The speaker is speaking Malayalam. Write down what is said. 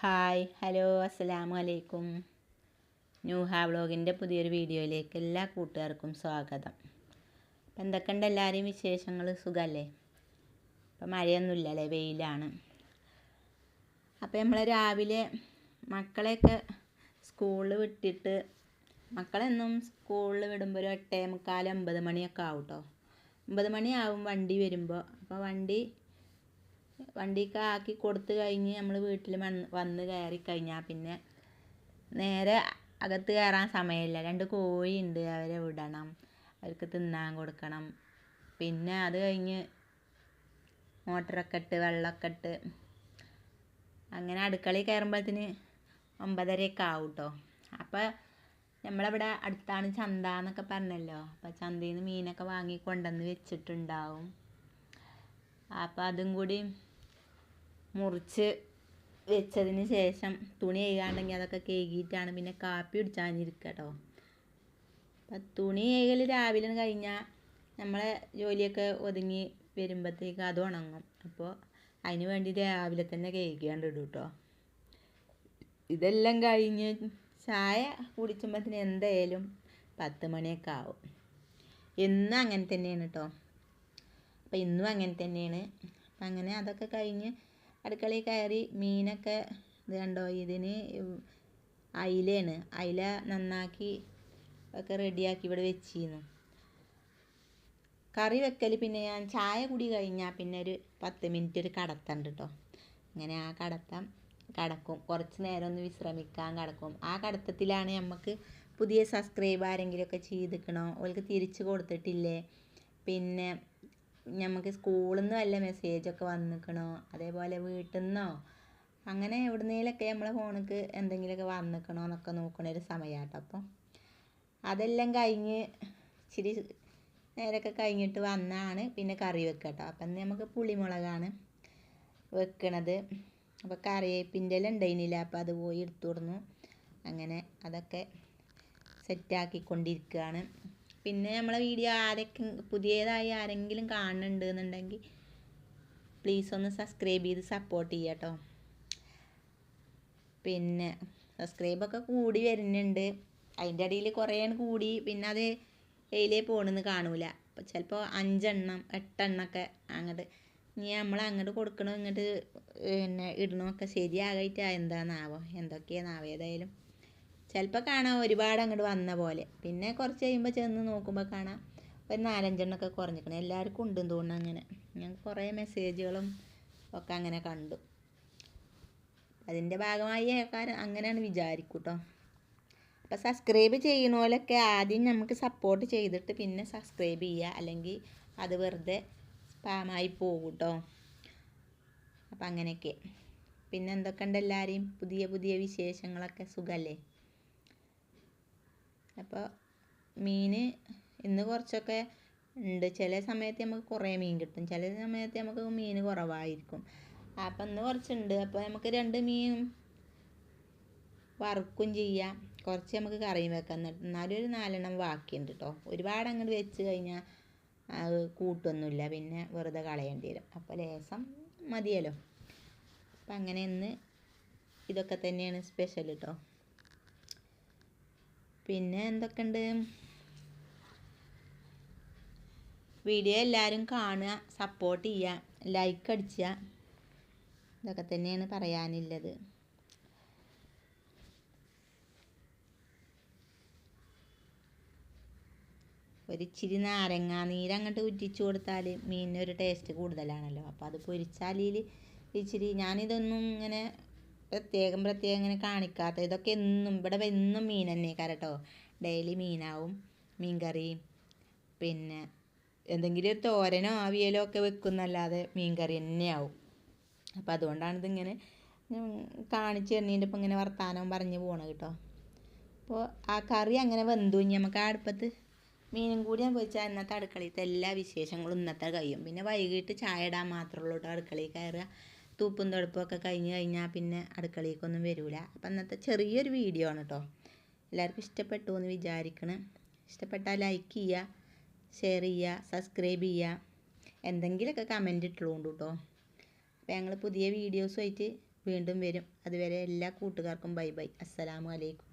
ഹായ് ഹലോ അസ്സലാമു അലൈക്കും. ന്യൂഹ വ്ളോഗിൻ്റെ പുതിയൊരു വീഡിയോയിലേക്ക് എല്ലാ കൂട്ടുകാർക്കും സ്വാഗതം. അപ്പം എന്തൊക്കെയുണ്ട് എല്ലാവരെയും വിശേഷങ്ങൾ? സുഖമല്ലേ? ഇപ്പം മഴയൊന്നുമില്ലല്ലേ, വെയിലാണ്. അപ്പം നമ്മൾ രാവിലെ മക്കളെയൊക്കെ സ്കൂളിൽ വിട്ടിട്ട്, മക്കളെന്നും സ്കൂളിൽ വിടുമ്പോൾ ഒരു 8:45 9 മണിയൊക്കെ ആവും കേട്ടോ. 9 മണിയാവും വണ്ടി വരുമ്പോൾ. അപ്പോൾ വണ്ടിക്ക് ആക്കി കൊടുത്തു കഴിഞ്ഞ് നമ്മൾ വീട്ടിൽ വന്ന് കയറി കഴിഞ്ഞാൽ പിന്നെ നേരെ അകത്ത് കയറാൻ സമയമില്ല. 2 കോഴിയുണ്ട്, അവരെ വിടണം, അവർക്ക് തിന്നാൻ കൊടുക്കണം. പിന്നെ അത് കഴിഞ്ഞ് മോട്ടറൊക്കെ ഇട്ട് വെള്ളമൊക്കെ ഇട്ട് അങ്ങനെ അടുക്കളയിൽ കയറുമ്പോഴത്തേന് 9:30 ആവും കേട്ടോ. അപ്പോൾ നമ്മളവിടെ അടുത്താണ് ചന്ത എന്നൊക്കെ പറഞ്ഞല്ലോ. അപ്പോൾ ചന്തയിൽ നിന്ന് മീനൊക്കെ വാങ്ങി കൊണ്ടുവന്ന് വെച്ചിട്ടുണ്ടാവും. അപ്പോൾ അതും കൂടി മുറിച്ച് വെച്ചതിന് ശേഷം തുണി കഴുകാണ്ടെങ്കിൽ അതൊക്കെ കഴുകിയിട്ടാണ് പിന്നെ കാപ്പി കുടിച്ചാനിരിക്കുക കേട്ടോ. അപ്പം തുണി കഴുകൽ രാവിലെ കഴിഞ്ഞാൽ നമ്മളെ ജോലിയൊക്കെ ഒതുങ്ങി വരുമ്പോഴത്തേക്ക് അത് ഉണങ്ങും. അപ്പോൾ അതിന് വേണ്ടി രാവിലെ തന്നെ കഴുകിയാണ്ട് ഇടും കേട്ടോ. ഇതെല്ലാം കഴിഞ്ഞ് ചായ കുടിക്കുമ്പോഴത്തേന് എന്തായാലും 10 മണിയൊക്കെ ആവും. എന്നും അങ്ങനെ തന്നെയാണ് കേട്ടോ. അപ്പം ഇന്നും അങ്ങനെ തന്നെയാണ്. അപ്പം അങ്ങനെ അതൊക്കെ കഴിഞ്ഞ് അടുക്കളയിൽ കയറി മീനൊക്കെ ഇത് കണ്ടോ, ഇതിന് അയിലയാണ്. അയില നന്നാക്കി ഒക്കെ റെഡിയാക്കി ഇവിടെ വെച്ചിരുന്നു. കറി വെക്കൽ പിന്നെ ഞാൻ ചായ കുടി കഴിഞ്ഞാൽ പിന്നെ ഒരു 10 മിനിറ്റ് ഒരു കടത്തുണ്ട് കേട്ടോ. അങ്ങനെ ആ കടക്കും, കുറച്ച് നേരം ഒന്ന് വിശ്രമിക്കാൻ കിടക്കും. ആ കടത്തത്തിലാണ് നമുക്ക് പുതിയ സബ്സ്ക്രൈബ് ആരെങ്കിലുമൊക്കെ ചെയ്തിക്കണോ, അവർക്ക് തിരിച്ച് കൊടുത്തിട്ടില്ലേ, പിന്നെ നമുക്ക് സ്കൂളിൽ നിന്ന് വല്ല മെസ്സേജൊക്കെ വന്നിക്കണോ, അതേപോലെ വീട്ടിൽ നിന്നോ അങ്ങനെ എവിടുന്നേലൊക്കെ നമ്മളെ ഫോണിലേക്ക് എന്തെങ്കിലുമൊക്കെ വന്നിക്കണോ എന്നൊക്കെ നോക്കണ ഒരു സമയമാണ് കേട്ടോ. അപ്പം അതെല്ലാം കഴിഞ്ഞ് ഇച്ചിരി നേരമൊക്കെ കഴിഞ്ഞിട്ട് വന്നാണ് പിന്നെ കറി വെക്കുക കേട്ടോ. അപ്പം നമുക്ക് പുളിമുളകാണ് വെക്കണത്. അപ്പോൾ കറിവേപ്പിൻ്റെ എല്ലാം ഉണ്ടായിരുന്നില്ല, അപ്പോൾ അത് പോയി എടുത്തു കൊടുന്നു. അങ്ങനെ അതൊക്കെ സെറ്റാക്കിക്കൊണ്ടിരിക്കുകയാണ്. പിന്നെ നമ്മളെ വീഡിയോ പുതിയതായി ആരെങ്കിലും കാണുന്നുണ്ട് എന്നുണ്ടെങ്കിൽ പ്ലീസ് ഒന്ന് സബ്സ്ക്രൈബ് ചെയ്ത് സപ്പോർട്ട് ചെയ്യുക കേട്ടോ. പിന്നെ സബ്സ്ക്രൈബൊക്കെ കൂടി വരുന്നുണ്ട്. അതിൻ്റെ ഇടയിൽ കുറേ കൂടി പിന്നെ അത് എയിലേ പോകണമെന്ന് കാണൂല. അപ്പോൾ ചിലപ്പോൾ 5 എണ്ണം 8 എണ്ണമൊക്കെ അങ്ങോട്ട് ഇനി നമ്മൾ അങ്ങോട്ട് കൊടുക്കണോ ഇങ്ങോട്ട് പിന്നെ ഇടണമൊക്കെ ശരിയാകായിട്ട് എന്താണെന്നാവോ, എന്തൊക്കെയാണെന്നാവോ. ഏതായാലും ചിലപ്പോൾ കാണാം ഒരുപാട് അങ്ങോട്ട് വന്ന പോലെ. പിന്നെ കുറച്ച് കഴിയുമ്പോൾ ചെന്ന് നോക്കുമ്പോൾ കാണാം ഒരു 4-5 എണ്ണമൊക്കെ കുറഞ്ഞിരിക്കണം. എല്ലാവർക്കും ഉണ്ടെന്ന് തോന്നുന്നു അങ്ങനെ. ഞാൻ കുറേ മെസ്സേജുകളും ഒക്കെ അങ്ങനെ കണ്ടു. അതിൻ്റെ ഭാഗമായി ആൾക്കാർ അങ്ങനെയാണ് വിചാരിക്കും കേട്ടോ. അപ്പോൾ സബ്സ്ക്രൈബ് ചെയ്യണോലൊക്കെ ആദ്യം നമുക്ക് സപ്പോർട്ട് ചെയ്തിട്ട് പിന്നെ സബ്സ്ക്രൈബ് ചെയ്യുക, അല്ലെങ്കിൽ അത് വെറുതെ സ്പാമായി പോകും കേട്ടോ. അപ്പം അങ്ങനെയൊക്കെ. പിന്നെ എന്തൊക്കെയുണ്ട് എല്ലാവരെയും പുതിയ പുതിയ വിശേഷങ്ങളൊക്കെ? സുഖമല്ലേ? അപ്പോൾ മീൻ ഇന്ന് കുറച്ചൊക്കെ ഉണ്ട്. ചില സമയത്ത് നമുക്ക് കുറേ മീൻ കിട്ടും, ചില സമയത്ത് നമുക്ക് മീൻ കുറവായിരിക്കും. അപ്പം ഇന്ന് കുറച്ചുണ്ട്. അപ്പോൾ നമുക്ക് 2 മീൻ വറുക്കും ചെയ്യാം, കുറച്ച് നമുക്ക് കറിയും വെക്കാം. എന്നാലും ഒരു 4 എണ്ണം ബാക്കിയുണ്ട് കേട്ടോ. ഒരുപാട് അങ്ങോട്ട് വെച്ച് കഴിഞ്ഞാൽ അത് കൂട്ടൊന്നുമില്ല, പിന്നെ വെറുതെ കളയേണ്ടി വരും. അപ്പോൾ ലേസം മതിയല്ലോ. അപ്പം അങ്ങനെ ഇന്ന് ഇതൊക്കെ തന്നെയാണ് സ്പെഷ്യൽ കേട്ടോ. പിന്നെ എന്തൊക്കെയുണ്ട്? വീഡിയോ എല്ലാവരും കാണുക, സപ്പോർട്ട് ചെയ്യുക, ലൈക്ക് അടിക്കുക. ഇതൊക്കെ തന്നെയാണ് പറയാനുള്ളത്. ഒരിച്ചിരി നാരങ്ങ നീര് അങ്ങോട്ട് ഉറ്റിച്ച് കൊടുത്താൽ മീനിനൊരു ടേസ്റ്റ് കൂടുതലാണല്ലോ. അപ്പോൾ അത് പൊരിച്ചാൽ ഇച്ചിരി ഞാനിതൊന്നും ഇങ്ങനെ പ്രത്യേകം ഇങ്ങനെ കാണിക്കാത്ത, ഇതൊക്കെ ഇവിടെ എന്നും മീൻ തന്നെ കേട്ടോ. ഡെയിലി മീനാവും, മീൻ കറി, പിന്നെ എന്തെങ്കിലും ഒരു തോരനോ അവിയലോ ഒക്കെ വെക്കുന്നല്ലാതെ മീൻ കറി തന്നെയാവും. അപ്പോൾ അതുകൊണ്ടാണ് ഇതിങ്ങനെ കാണിച്ച് തന്നതിൻ്റെ ഇപ്പം ഇങ്ങനെ വർത്താനവും പറഞ്ഞ് പോകണം കേട്ടോ. അപ്പോൾ ആ കറി അങ്ങനെ വെന്തു. ഇനി നമുക്ക് ആ അടുപ്പത്ത് മീനും കൂടി ഞാൻ പൊരിച്ചാൽ ഇന്നത്തെ അടുക്കളയിലത്തെ എല്ലാ വിശേഷങ്ങളും ഇന്നത്തെ കഴിയും. പിന്നെ വൈകിട്ട് ചായ ഇടാൻ മാത്രമേ ഉള്ളൂ കേട്ടോ അടുക്കളയിൽ കയറുക. തൂപ്പും തൊടുപ്പൊക്കെ കഴിഞ്ഞ് കഴിഞ്ഞാൽ പിന്നെ അടുക്കളയിലേക്കൊന്നും വരില്ല. അപ്പം ഇന്നത്തെ ചെറിയൊരു വീഡിയോ ആണ് കേട്ടോ. എല്ലാവർക്കും ഇഷ്ടപ്പെട്ടു എന്ന് വിചാരിക്കണം. ഇഷ്ടപ്പെട്ടാൽ ലൈക്ക് ചെയ്യുക, ഷെയർ ചെയ്യുക, സബ്സ്ക്രൈബ് ചെയ്യുക, എന്തെങ്കിലുമൊക്കെ കമൻറ്റ് ഇട്ടുകൊണ്ട് കേട്ടോ. അപ്പോൾ ഞങ്ങൾ പുതിയ വീഡിയോസുമായിട്ട് വീണ്ടും വരും. അതുവരെ എല്ലാ കൂട്ടുകാർക്കും ബൈ ബൈ. അസ്സലാമു അലൈക്കും.